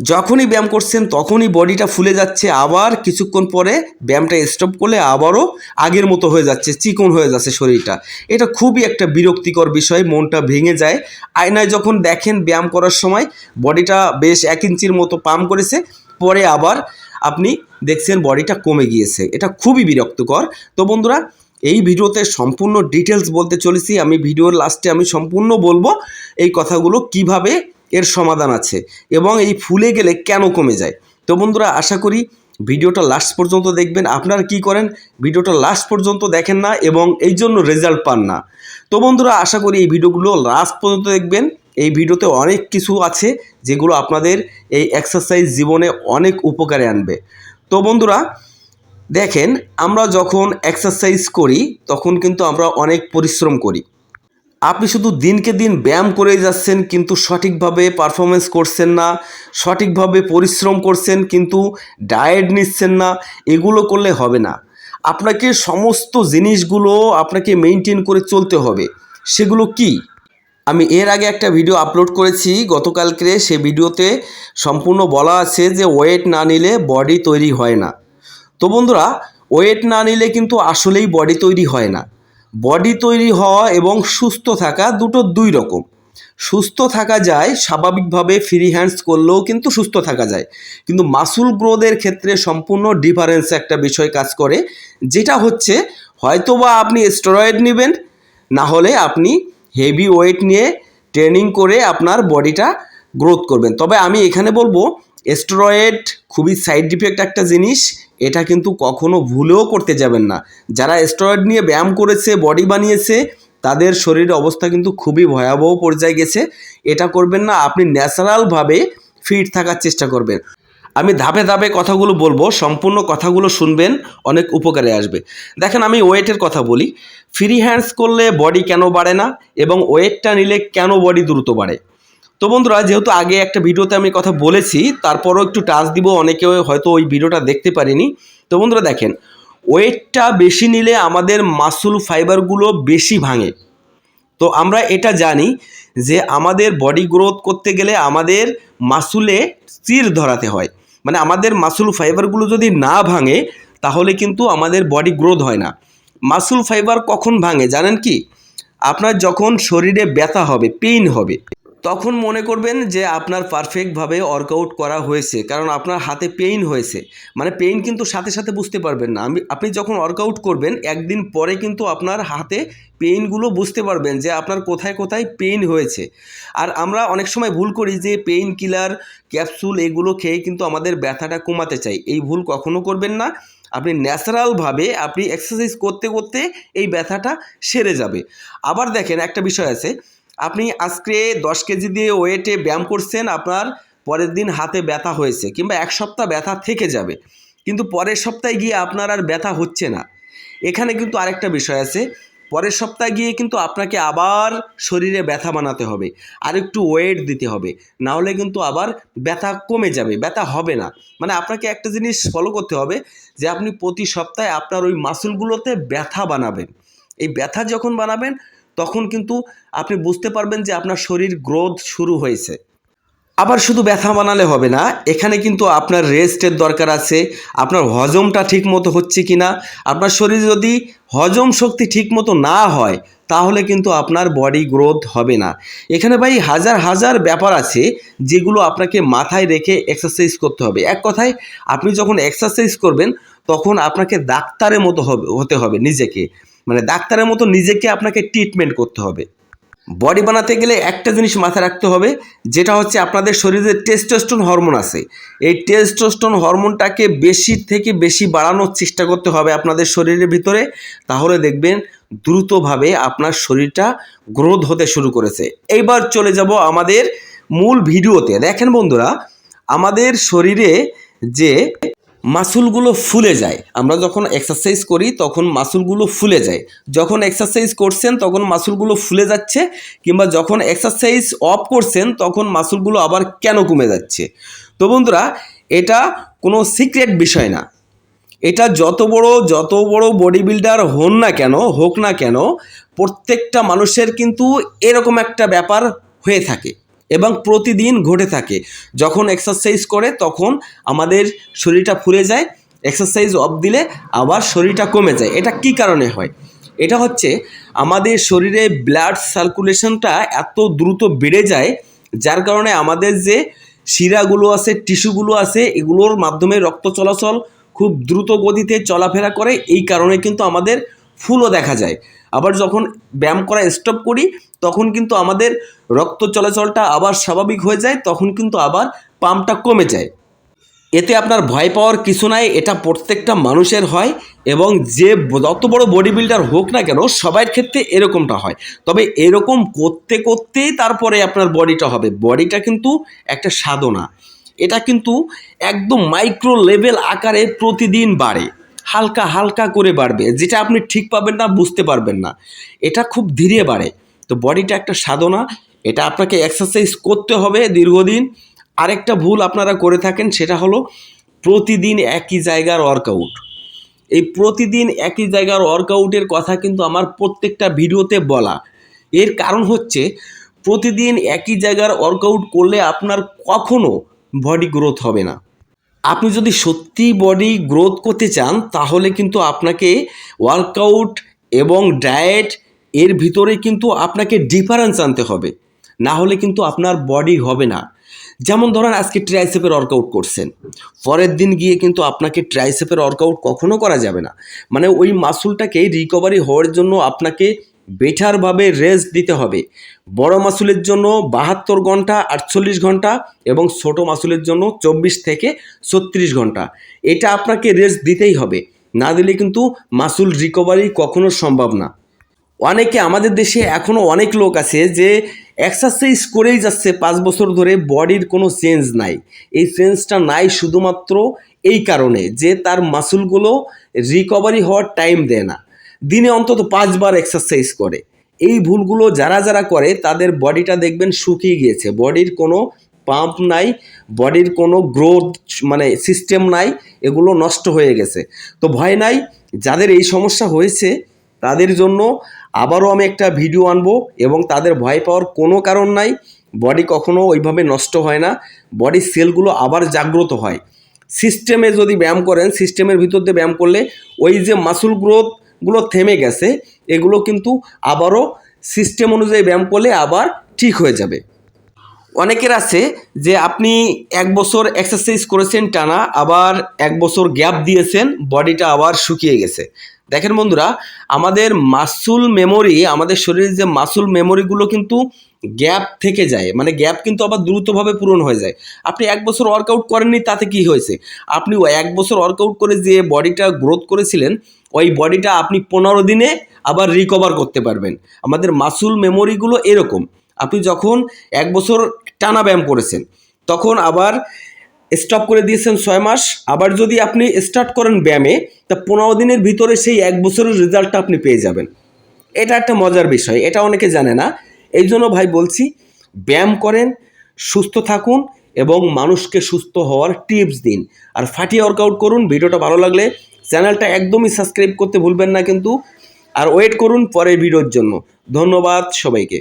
যখনই ব্যায়াম করছেন তখনই বডিটা ফুলে যাচ্ছে, আবার কিছুক্ষণ পরে ব্যায়ামটা স্টপ করলে আবারও আগের মতো হয়ে যাচ্ছে, চিকন হয়ে যাচ্ছে শরীরটা। এটা খুবই একটা বিরক্তিকর বিষয়, মনটা ভেঙে যায়। আয়নায় যখন দেখেন ব্যায়াম করার সময় বডিটা বেশ 1 ইঞ্চির মতো পাম্প করেছে, পরে আবার আপনি দেখছেন বডিটা কমে গিয়েছে। এটা খুবই বিরক্তিকর। তো বন্ধুরা, এই ভিডিওতে সম্পূর্ণ ডিটেলস বলতে চলেছি। আমি ভিডিওর লাস্টে আমি সম্পূর্ণ বলবো এই কথাগুলো, কিভাবে এর সমাধান আছে এবং এই ফুলে গেলে কেন কমে যায়। তো বন্ধুরা, আশা করি ভিডিওটা লাস্ট পর্যন্ত দেখবেন। আপনারা কি করেন, ভিডিওটা লাস্ট পর্যন্ত দেখেন না এবং এই জন্য রেজাল্ট পান না। তো বন্ধুরা, আশা করি এই ভিডিওগুলো লাস্ট পর্যন্ত দেখবেন। এই ভিডিওতে অনেক কিছু আছে যেগুলো আপনাদের এই এক্সারসাইজ জীবনে অনেক উপকারে আনবে। তো বন্ধুরা দেখেন, আমরা যখন এক্সারসাইজ করি তখন কিন্তু আমরা অনেক পরিশ্রম করি। আপনি শুধু দিনকে দিন ব্যায়াম করে যাচ্ছেন কিন্তু সঠিকভাবে পারফরমেন্স করছেন না, সঠিকভাবে পরিশ্রম করছেন কিন্তু ডায়েট নিচ্ছেন না, এগুলো করলে হবে না। আপনাকে সমস্ত জিনিসগুলো আপনাকে মেনটেন করে চলতে হবে। সেগুলো কি? আমি এর আগে একটা ভিডিও আপলোড করেছি গতকালকে, সে ভিডিওতে সম্পূর্ণ বলা আছে যে ওয়েট না নিলে বডি তৈরি হয় না। তো বন্ধুরা, ওয়েট না নিলে কিন্তু আসলেই বডি তৈরি হয় না। বডি তৈরি হওয়া এবং সুস্থ থাকা দুটো দুই রকম। সুস্থ থাকা যায় স্বাভাবিকভাবে, ফ্রি হ্যান্ডস করলেও কিন্তু সুস্থ থাকা যায়, কিন্তু মাসুল গ্রোথের ক্ষেত্রে সম্পূর্ণ ডিফারেন্স একটা বিষয় কাজ করে, যেটা হচ্ছে হয়তোবা আপনি স্টেরয়েড নেবেন, না হলে আপনি হেভি ওয়েট নিয়ে ট্রেনিং করে আপনার বডিটা গ্রোথ করবেন। তবে আমি এখানে বলবো স্টেরয়েড খুবই সাইড ইফেক্ট একটা জিনিস, এটা কিন্তু কখনো ভুলেও করতে যাবেন না। যারা স্টেরয়েড নিয়ে ব্যায়াম করেছে, বডি বানিয়েছে, তাদের শরীরের অবস্থা কিন্তু খুবই ভয়াবহ পর্যায়ে গেছে। এটা করবেন না, আপনি ন্যাচারালভাবে ফিট থাকার চেষ্টা করবেন। আমি ধাপে ধাপে কথাগুলো বলবো, সম্পূর্ণ কথাগুলো শুনবেন, অনেক উপকারে আসবে। দেখেন, আমি ওয়েটের কথা বলি। ফ্রি হ্যান্ডস করলে বডি কেন বাড়ে না এবং ওয়েটটা নিলে কেন বডি দ্রুত বাড়ে। তো বন্ধুরা, যেহেতু আগে একটা ভিডিওতে আমি কথা বলেছি, তারপরও একটু টাচ দিব, অনেকে হয়তো ওই ভিডিওটা দেখতে পারিনি। তো বন্ধুরা দেখেন, ওয়েটটা বেশি নিলে আমাদের মাসল ফাইবারগুলো বেশি ভাঙে। তো আমরা এটা জানি যে আমাদের বডি গ্রোথ করতে গেলে আমাদের মাসুলে চির ধরাতে হয়, মানে আমাদের মাসুল ফাইবারগুলো যদি না ভাঙে তাহলে কিন্তু আমাদের বডি গ্রোথ হয় না। মাসুল ফাইবার কখন ভাঙে জানেন কি? আপনার যখন শরীরে ব্যথা হবে, পেইন হবে, তখন মনে করবেন যে আপনার পারফেক্টভাবে ওয়ার্কআউট করা হয়েছে, কারণ আপনার হাতে পেইন হয়েছে। মানে পেইন কিন্তু সাথে সাথে বুঝতে পারবেন না। আপনি যখন ওয়ার্কআউট করবেন একদিন পরে কিন্তু আপনার হাতে পেইনগুলো বুঝতে পারবেন যে আপনার কোথায় কোথায় পেইন হয়েছে। আর আমরা অনেক সময় ভুল করি যে পেইন কিলার, ক্যাপসুল এগুলো খেয়ে কিন্তু আমাদের ব্যথাটা কমাতে চাই। এই ভুল কখনো করবেন না। আপনি ন্যাচারালভাবে আপনি এক্সারসাইজ করতে করতে এই ব্যথাটা সেরে যাবে। আবার দেখেন, একটা বিষয় আছে, আপনি আজকে 10 কেজি দিয়ে ওয়েটে ব্যায়াম করছেন, আপনার পরের দিন হাতে ব্যথা হয়েছে কিংবা 1 সপ্তাহ ব্যথা থেকে যাবে, কিন্তু পরের সপ্তাহে গিয়ে আপনার আর ব্যথা হচ্ছে না। এখানে কিন্তু আরেকটা বিষয় আছে, পরের সপ্তাহে গিয়ে কিন্তু আপনাকে আবার শরীরে ব্যথা বানাতে হবে, আর একটু ওয়েট দিতে হবে, না হলে কিন্তু আবার ব্যথা কমে যাবে, ব্যথা হবে না। মানে আপনাকে একটা জিনিস ফলো করতে হবে যে আপনি প্রতি সপ্তাহে আপনার ওই মাসলগুলোতে ব্যথা বানাবেন। এই ব্যথা যখন বানাবেন তখন কিন্তু আপনি বুঝতে পারবেন যে আপনার শরীর গ্রোথ শুরু হয়েছে। আবার শুধু ব্যথা বানালে হবে না, এখানে কিন্তু আপনার রেস্টের দরকার আছে। আপনার হজমটা ঠিক মতো হচ্ছে কি না, আপনার শরীরে যদি হজম শক্তি ঠিক মতো না হয় তাহলে কিন্তু আপনার বডি গ্রোথ হবে না। এখানে ভাই হাজার হাজার ব্যাপার আছে যেগুলো আপনাকে মাথায় রেখে এক্সারসাইজ করতে হবে। এক কথায়, আপনি যখন এক্সারসাইজ করবেন তখন আপনাকে ডাক্তারের মতো হতে হবে নিজেকে, মানে ডাক্তারের মতো নিজেকে আপনাকে ট্রিটমেন্ট করতে হবে। বডি বানাতে গেলে একটা জিনিস মাথায় রাখতে হবে, যেটা হচ্ছে আপনাদের শরীরে টেস্টোস্টেরন হরমোন আছে। এই টেস্টোস্টেরন হরমোনটাকে বেশি থেকে বেশি বাড়ানোর চেষ্টা করতে হবে আপনাদের শরীরের ভিতরে, তাহলে দেখবেন দ্রুতভাবে আপনার শরীরটা গ্রোথ হতে শুরু করেছে। এইবার চলে যাব আমাদের মূল ভিডিওতে। দেখেন বন্ধুরা, আমাদের শরীরে যে মাসুলগুলো ফুলে যায়, আমরা যখন এক্সারসাইজ করি তখন মাসুলগুলো ফুলে যায়। যখন এক্সারসাইজ করছেন তখন মাসুলগুলো ফুলে যাচ্ছে, কিংবা যখন এক্সারসাইজ অফ করছেন তখন মাসুলগুলো আবার কেন কমে যাচ্ছে। তো বন্ধুরা, এটা কোনো সিক্রেট বিষয় না। এটা যত বড় বডি বিল্ডার হোক না কেন, প্রত্যেকটা মানুষের কিন্তু এরকম একটা ব্যাপার হয়ে থাকে। এবং প্রতিদিন ঘটে থাকে। যখন এক্সারসাইজ করে তখন আমাদের শরীরটা ফুলে যায়, এক্সারসাইজ অফ দিলে আবার শরীরটা কমে যায়। এটা কি কারণে হয়? এটা হচ্ছে আমাদের শরীরে ব্লাড সার্কুলেশনটা এত দ্রুত বেড়ে যায়, যার কারণে আমাদের যে শিরাগুলো আছে, টিস্যুগুলো আছে, এগুলোর মাধ্যমে রক্ত চলাচল খুব দ্রুত গতিতে চলাফেরা করে। এই কারণে কিন্তু আমাদের ফুলও দেখা যায়। আবার যখন ব্যায়াম করা স্টপ করি তখন কিন্তু আমাদের রক্ত চলাচলটা আবার স্বাভাবিক হয়ে যায়, তখন কিন্তু আবার পাম্পটা কমে যায়। এতে আপনার ভয় পাওয়ার কিছু নাই, এটা প্রত্যেকটা মানুষের হয় এবং যে যত বড় বডি বিল্ডার হোক না কেন সবার ক্ষেত্রে এরকমটা হয়। তবে এরকম করতে করতেই তারপরে আপনার বডিটা হবে। বডিটা কিন্তু একটা সাধনা, এটা কিন্তু একদম মাইক্রো লেভেল আকারে প্রতিদিন বাড়ে, হালকা হালকা করে বাড়বে, যেটা আপনি ঠিক পাবেন না, বুঝতে পারবেন না। এটা খুব ধীরে বাড়ে। তো বডিটা একটা সাধনা, এটা আপনাকে এক্সারসাইজ করতে হবে দীর্ঘদিন। আরেকটা ভুল আপনারা করে থাকেন, সেটা হলো প্রতিদিন একই জায়গার ওয়ার্কআউট। এই প্রতিদিন একই জায়গার ওয়ার্কআউটের কথা কিন্তু আমার প্রত্যেকটা ভিডিওতে বলা। এর কারণ হচ্ছে প্রতিদিন একই জায়গার ওয়ার্কআউট করলে আপনার কখনো বডি গ্রোথ হবে না। আপনি যদি সত্যি বডি গ্রোথ করতে চান তাহলে কিন্তু আপনাকে ওয়ার্কআউট এবং ডায়েট এর ভিতরে কিন্তু আপনাকে ডিফারেন্স আনতে হবে, না হলে কিন্তু আপনার বডি হবে না। যেমন ধরেন আজকে ট্রাইসেপের ওয়ার্কআউট করছেন, পরের দিন গিয়ে কিন্তু আপনাকে ট্রাইসেপের ওয়ার্কআউট কখনো করা যাবে না। মানে ওই মাসুলটাকে রিকভারি হওয়ার জন্য আপনাকে বেটারভাবে রেস্ট দিতে হবে। বড় মাসুলের জন্য 72 ঘন্টা 48 ঘন্টা এবং ছোট মাসুলের জন্য 24 থেকে 36 ঘন্টা, এটা আপনাকে রেস্ট দিতেই হবে। না দিলে কিন্তু মাসুল রিকভারি কখনো সম্ভব না। অনেকে আমাদের দেশে এখনও অনেক লোক আছে যে এক্সারসাইজ করেই যাচ্ছে 5 বছর ধরে, বডির কোনো চেঞ্জ নাই। এই চেঞ্জটা নাই শুধুমাত্র এই কারণে যে তার মাসুলগুলো রিকভারি হওয়ার টাইম দেয় না, দিনে অন্তত 5 বার এক্সারসাইজ করে। এই ভুলগুলো যারা যারা করে তাদের বডিটা দেখবেন শুকিয়ে গিয়েছে, বডির কোনো পাম্প নাই, বডির কোনো গ্রোথ মানে সিস্টেম নাই, এগুলো নষ্ট হয়ে গেছে। তো ভয় নাই, যাদের এই সমস্যা হয়েছে তাদের জন্য আবারও আমি একটা ভিডিও আনবো এবং তাদের ভয় পাওয়ার কোনো কারণ নাই। বডি কখনো ওইভাবে নষ্ট হয় না, বডির সেলগুলো আবার জাগ্রত হয়। সিস্টেমে যদি ব্যায়াম করেন, সিস্টেমের ভিতর দিয়ে ব্যায়াম করলে ওই যে মাসুল গ্রোথগুলো থেমে গেছে এগুলো কিন্তু আবারও সিস্টেম অনুযায়ী ব্যায়াম করলে আবার ঠিক হয়ে যাবে। অনেকের আছে যে আপনি 1 বছর এক্সারসাইজ করেছেন টানা, আবার 1 বছর গ্যাপ দিয়েছেন, বডিটা আবার শুকিয়ে গেছে। দেখেন বন্ধুরা, আমাদের মাসুল মেমোরি, আমাদের শরীরের যে মাসুল মেমোরিগুলো কিন্তু গ্যাপ থেকে যায়, মানে গ্যাপ কিন্তু আবার দ্রুতভাবে পূরণ হয়ে যায়। আপনি 1 বছর ওয়ার্কআউট করেননি, তাতে কি হয়েছে? আপনি 1 বছর ওয়ার্কআউট করে যে বডিটা গ্রোথ করেছিলেন ওই বডিটা আপনি 15 দিনে আবার রিকভার করতে পারবেন। আমাদের মাসুল মেমোরিগুলো এরকম, আপনি যখন 1 বছর টানা ব্যায়াম করেছেন তখন আবার স্টপ করে দিয়েছেন 6 মাস, আবার যদি আপনি স্টার্ট করেন ব্যায়ামে তা 15 দিনের ভিতরে সেই 1 বছরের রেজাল্টটা আপনি পেয়ে যাবেন। এটা একটা মজার বিষয়, এটা অনেকে জানে না। এই জন্য ভাই বলছি, ব্যায়াম করেন, সুস্থ থাকুন এবং মানুষকে সুস্থ হওয়ার টিপস দিন, আর ফাটিয়ে ওয়ার্কআউট করুন। ভিডিওটা ভালো লাগলে চ্যানেলটা একদমই সাবস্ক্রাইব করতে ভুলবেন না কিন্তু, আর ওয়েট করুন পরের ভিডিওর জন্য। ধন্যবাদ সবাইকে।